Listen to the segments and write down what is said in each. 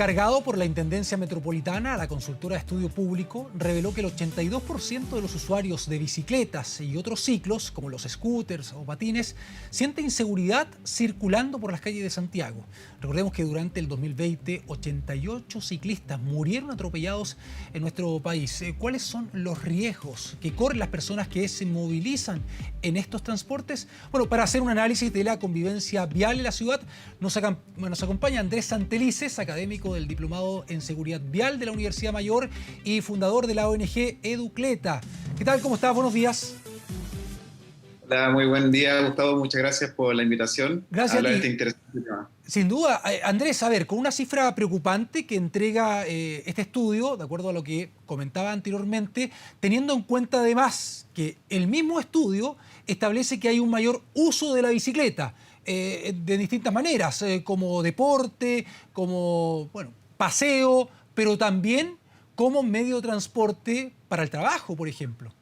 encargado por la Intendencia Metropolitana a la consultora de estudio público, reveló que el 82% de los usuarios de bicicletas y otros ciclos, como los scooters o patines, siente inseguridad circulando por las calles de Santiago. Recordemos que durante el 2020, 88 ciclistas murieron atropellados en nuestro país. ¿Cuáles son los riesgos que corren las personas que se movilizan en estos transportes? Bueno, para hacer un análisis de la convivencia vial en la ciudad, nos acompaña Andrés Santelices, académico del Diplomado en Seguridad Vial de la Universidad Mayor y fundador de la ONG Educleta. ¿Qué tal? ¿Cómo estás? Buenos días. Hola, muy buen día, Gustavo. Muchas gracias por la invitación. Gracias a hablar ti. de este interesante tema. Sin duda. Andrés, a ver, con una cifra preocupante que entrega este estudio, de acuerdo a lo que comentaba anteriormente, teniendo en cuenta además que el mismo estudio establece que hay un mayor uso de la bicicleta, de distintas maneras, como deporte, como paseo, pero también como medio de transporte para el trabajo, por ejemplo.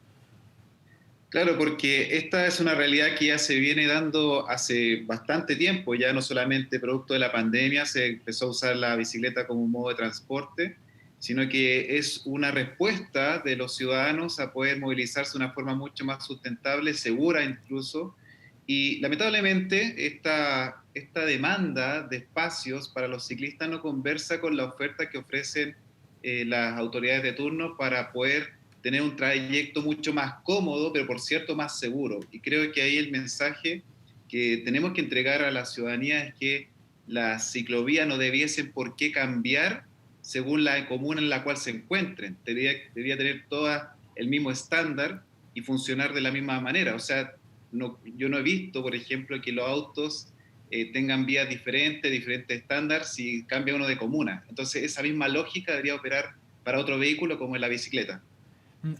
Claro, porque esta es una realidad que ya se viene dando hace bastante tiempo, ya no solamente producto de la pandemia se empezó a usar la bicicleta como un modo de transporte, sino que es una respuesta de los ciudadanos a poder movilizarse de una forma mucho más sustentable, segura incluso. Y lamentablemente esta demanda de espacios para los ciclistas no conversa con la oferta que ofrecen las autoridades de turno para poder tener un trayecto mucho más cómodo, pero por cierto más seguro. Y creo que ahí el mensaje que tenemos que entregar a la ciudadanía es que las ciclovías no debiesen por qué cambiar según la comuna en la cual se encuentren. Debería tener todas el mismo estándar y funcionar de la misma manera. O sea, yo no he visto, por ejemplo, que los autos tengan vías diferentes estándares si cambia uno de comuna. Entonces, esa misma lógica debería operar para otro vehículo como es la bicicleta.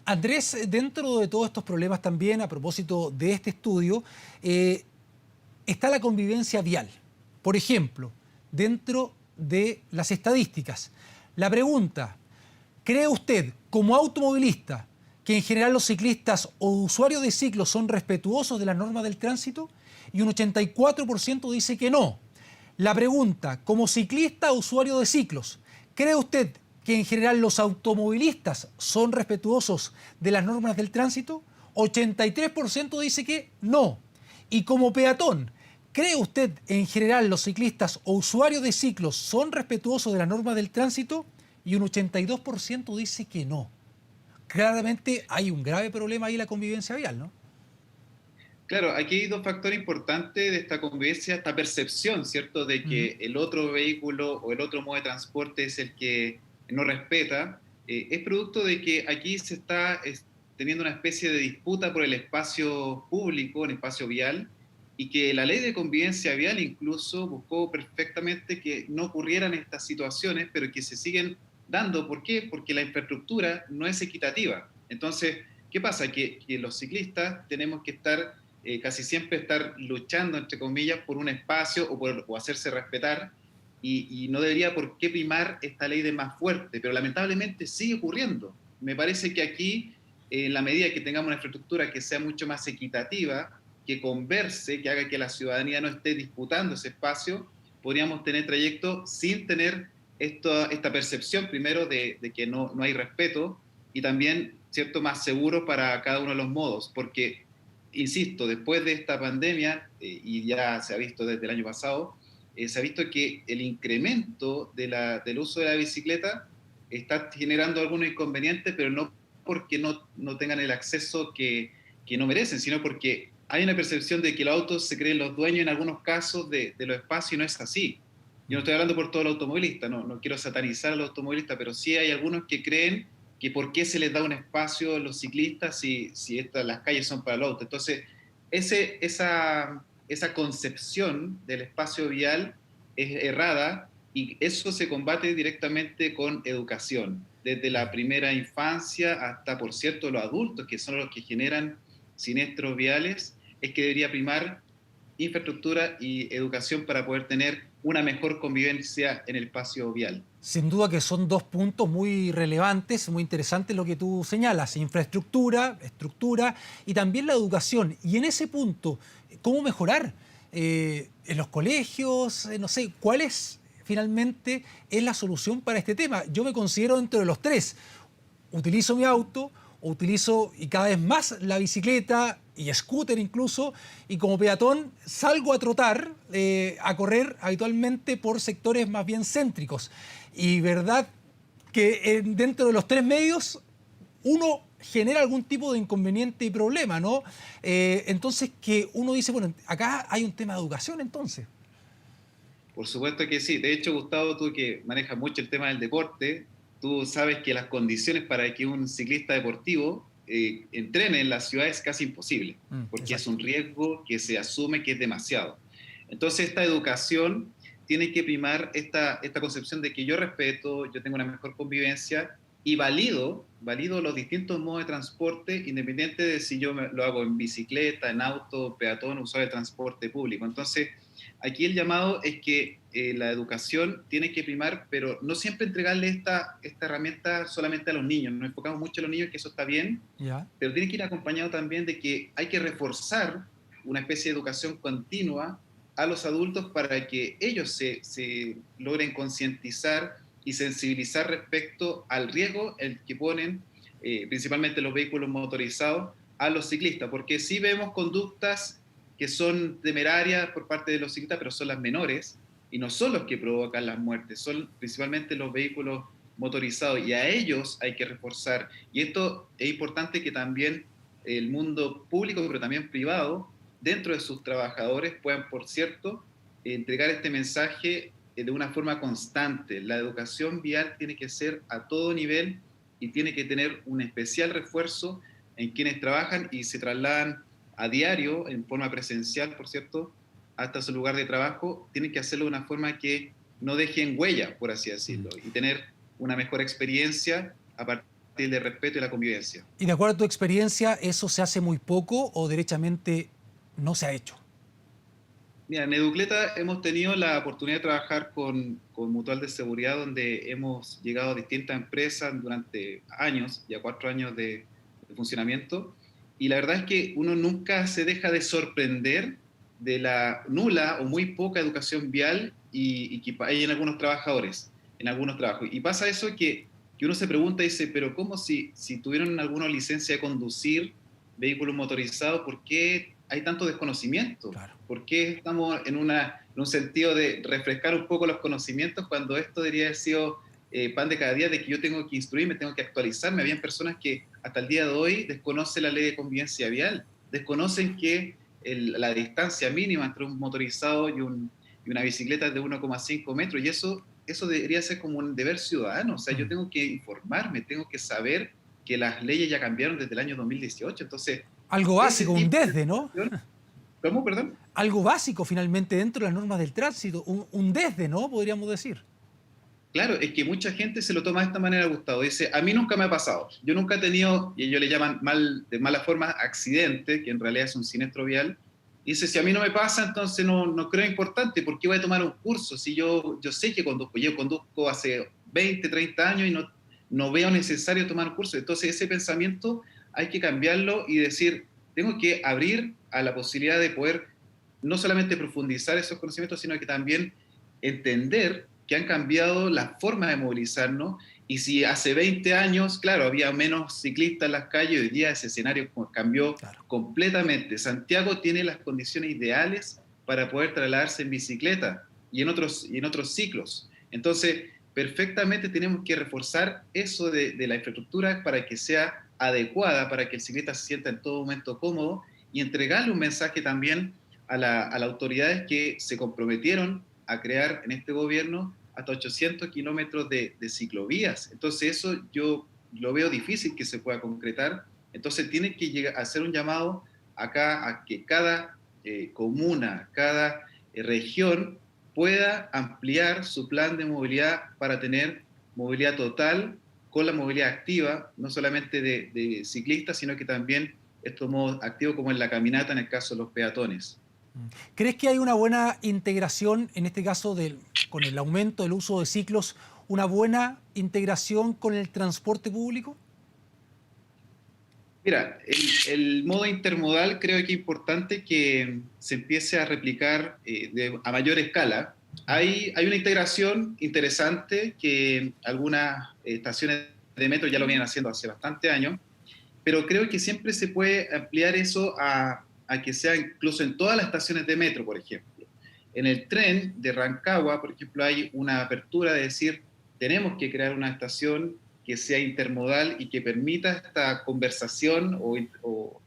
Andrés, dentro de todos estos problemas también, a propósito de este estudio, está la convivencia vial. Por ejemplo, dentro de las estadísticas, la pregunta: ¿cree usted, como automovilista, que en general los ciclistas o usuarios de ciclos son respetuosos de las normas del tránsito? Y un 84% dice que no. La pregunta: como ciclista o usuario de ciclos, ¿cree usted que en general los automovilistas son respetuosos de las normas del tránsito? 83% dice que no. Y como peatón, ¿cree usted en general los ciclistas o usuarios de ciclos son respetuosos de las normas del tránsito? Y un 82% dice que no. Claramente hay un grave problema ahí en la convivencia vial, ¿no? Claro, aquí hay dos factores importantes de esta convivencia, esta percepción, ¿cierto?, de que el otro vehículo o el otro modo de transporte es el que no respeta. Es producto de que aquí se está teniendo una especie de disputa por el espacio público, el espacio vial, y que la ley de convivencia vial incluso buscó perfectamente que no ocurrieran estas situaciones, pero que se siguen dando. ¿Por qué? Porque la infraestructura no es equitativa. Entonces, ¿qué pasa? Que los ciclistas tenemos que casi siempre estar luchando, entre comillas, por un espacio o hacerse respetar, y no debería por qué primar esta ley de más fuerte, pero lamentablemente sigue ocurriendo. Me parece que aquí, en la medida que tengamos una infraestructura que sea mucho más equitativa, que converse, que haga que la ciudadanía no esté disputando ese espacio, podríamos tener trayectos sin tener esta percepción, primero, de que no hay respeto, y también, ¿cierto?, más seguro para cada uno de los modos, porque insisto, después de esta pandemia, y ya se ha visto desde el año pasado, se ha visto que el incremento del uso de la bicicleta está generando algunos inconvenientes, pero no porque no tengan el acceso que no merecen, sino porque hay una percepción de que los autos se creen los dueños en algunos casos de los espacios, y no es así. Yo no estoy hablando por todo el automovilista, no quiero satanizar a los automovilistas, pero sí hay algunos que creen que por qué se les da un espacio a los ciclistas si las calles son para los autos. Entonces, esa concepción del espacio vial es errada, y eso se combate directamente con educación, desde la primera infancia hasta, por cierto, los adultos, que son los que generan siniestros viales. Es que debería primar infraestructura y educación para poder tener una mejor convivencia en el espacio vial. Sin duda que son dos puntos muy relevantes, muy interesantes lo que tú señalas: infraestructura, estructura y también la educación. Y en ese punto, ¿cómo mejorar? En los colegios, no sé, ¿cuáles finalmente es la solución para este tema? Yo me considero dentro de los tres. Utilizo mi auto, utilizo y cada vez más la bicicleta y scooter incluso, y como peatón salgo a trotar, a correr habitualmente por sectores más bien céntricos. Y verdad que dentro de los tres medios uno genera algún tipo de inconveniente y problema, ¿no? Entonces que uno dice, bueno, acá hay un tema de educación entonces. Por supuesto que sí. De hecho, Gustavo, tú que manejas mucho el tema del deporte, tú sabes que las condiciones para que un ciclista deportivo entrene en la ciudad es casi imposible, porque es Exacto. un riesgo que se asume que es demasiado. Entonces, esta educación tiene que primar esta concepción de que yo respeto, yo tengo una mejor convivencia y valido los distintos modos de transporte, independiente de si yo lo hago en bicicleta, en auto, peatón, usuario de transporte público. Entonces, aquí el llamado es que la educación tiene que primar, pero no siempre entregarle esta herramienta solamente a los niños. Nos enfocamos mucho en los niños, que eso está bien, ¿Ya? pero tiene que ir acompañado también de que hay que reforzar una especie de educación continua a los adultos para que ellos se logren concientizar y sensibilizar respecto al riesgo el que ponen principalmente los vehículos motorizados a los ciclistas, porque sí vemos conductas que son temerarias por parte de los ciclistas, pero son las menores y no son los que provocan las muertes, son principalmente los vehículos motorizados y a ellos hay que reforzar. Y esto es importante que también el mundo público, pero también privado, dentro de sus trabajadores puedan, por cierto, entregar este mensaje de una forma constante. La educación vial tiene que ser a todo nivel y tiene que tener un especial refuerzo en quienes trabajan y se trasladan a diario, en forma presencial, por cierto, hasta su lugar de trabajo. Tienen que hacerlo de una forma que no dejen huella, por así decirlo, y tener una mejor experiencia a partir del respeto y la convivencia. Y de acuerdo a tu experiencia, ¿eso se hace muy poco o derechamente no se ha hecho? Mira, en Educleta hemos tenido la oportunidad de trabajar con Mutual de Seguridad, donde hemos llegado a distintas empresas durante años, ya 4 años de funcionamiento, y la verdad es que uno nunca se deja de sorprender de la nula o muy poca educación vial y que hay en algunos trabajadores, en algunos trabajos. Y pasa eso que uno se pregunta y dice, pero ¿cómo si tuvieron alguna licencia de conducir vehículos motorizados, por qué hay tanto desconocimiento? Claro. ¿Por qué estamos en un sentido de refrescar un poco los conocimientos cuando esto debería haber sido pan de cada día, de que yo tengo que instruirme, tengo que actualizarme? Habían personas que hasta el día de hoy desconocen la ley de convivencia vial, desconocen que la distancia mínima entre un motorizado y una bicicleta es de 1,5 metros, y eso debería ser como un deber ciudadano. O sea, yo tengo que informarme, tengo que saber que las leyes ya cambiaron desde el año 2018. Entonces, Algo ese básico, un tipo de desde, ¿no? educación. ¿Cómo, perdón? Algo básico finalmente dentro de las normas del tránsito, un desde, ¿no? Podríamos decir. Claro, es que mucha gente se lo toma de esta manera, Gustavo. Dice, a mí nunca me ha pasado. Yo nunca he tenido, y ellos le llaman de mala forma, accidente, que en realidad es un siniestro vial. Y dice, si a mí no me pasa, entonces no creo importante. ¿Por qué voy a tomar un curso? Si yo sé que conduzco, yo conduzco hace 20, 30 años y no veo necesario tomar un curso. Entonces ese pensamiento hay que cambiarlo y decir, tengo que abrir a la posibilidad de poder no solamente profundizar esos conocimientos, sino que también entender que han cambiado la forma de movilizarnos, y si hace 20 años, claro, había menos ciclistas en las calles, hoy día ese escenario cambió Claro. completamente. Santiago tiene las condiciones ideales para poder trasladarse en bicicleta y en otros ciclos. Entonces, perfectamente tenemos que reforzar eso de la infraestructura para que sea adecuada, para que el ciclista se sienta en todo momento cómodo, y entregarle un mensaje también a las autoridades que se comprometieron a crear en este gobierno hasta 800 kilómetros de ciclovías. Entonces eso yo lo veo difícil que se pueda concretar. Entonces tiene que llegar a hacer un llamado acá a que cada comuna, cada región pueda ampliar su plan de movilidad para tener movilidad total con la movilidad activa, no solamente de ciclistas, sino que también estos modos activos como en la caminata en el caso de los peatones. ¿Crees que hay una buena integración, en este caso con el aumento del uso de ciclos, una buena integración con el transporte público? Mira, el modo intermodal creo que es importante que se empiece a replicar a mayor escala. Hay una integración interesante que algunas estaciones de metro ya lo vienen haciendo hace bastante años, pero creo que siempre se puede ampliar eso a que sea incluso en todas las estaciones de metro, por ejemplo. En el tren de Rancagua, por ejemplo, hay una apertura de decir, tenemos que crear una estación que sea intermodal y que permita esta conversación o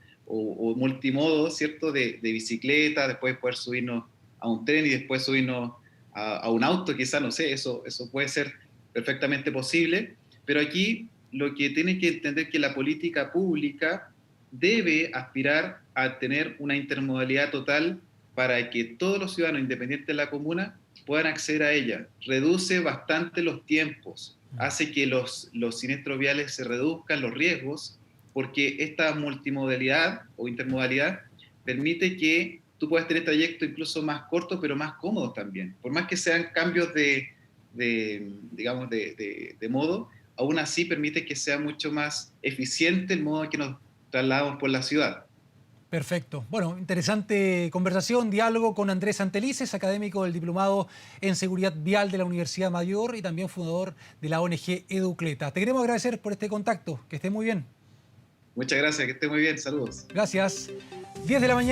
multimodo, ¿cierto?, de bicicleta, después poder subirnos a un tren y después subirnos a un auto, quizá, no sé, eso puede ser perfectamente posible, pero aquí lo que tiene que entender es que la política pública debe aspirar a tener una intermodalidad total para que todos los ciudadanos, independientes de la comuna, puedan acceder a ella. Reduce bastante los tiempos, hace que los siniestros viales se reduzcan, los riesgos, porque esta multimodalidad o intermodalidad permite que tú puedas tener trayectos incluso más cortos, pero más cómodos también. Por más que sean cambios digamos, de modo, aún así permite que sea mucho más eficiente el modo en que nos trasladamos por la ciudad. Perfecto. Bueno, interesante conversación, diálogo con Andrés Santelices, académico del Diplomado en Seguridad Vial de la Universidad Mayor y también fundador de la ONG Educleta. Te queremos agradecer por este contacto. Que esté muy bien. Muchas gracias, que esté muy bien, saludos. Gracias. 10 de la mañana.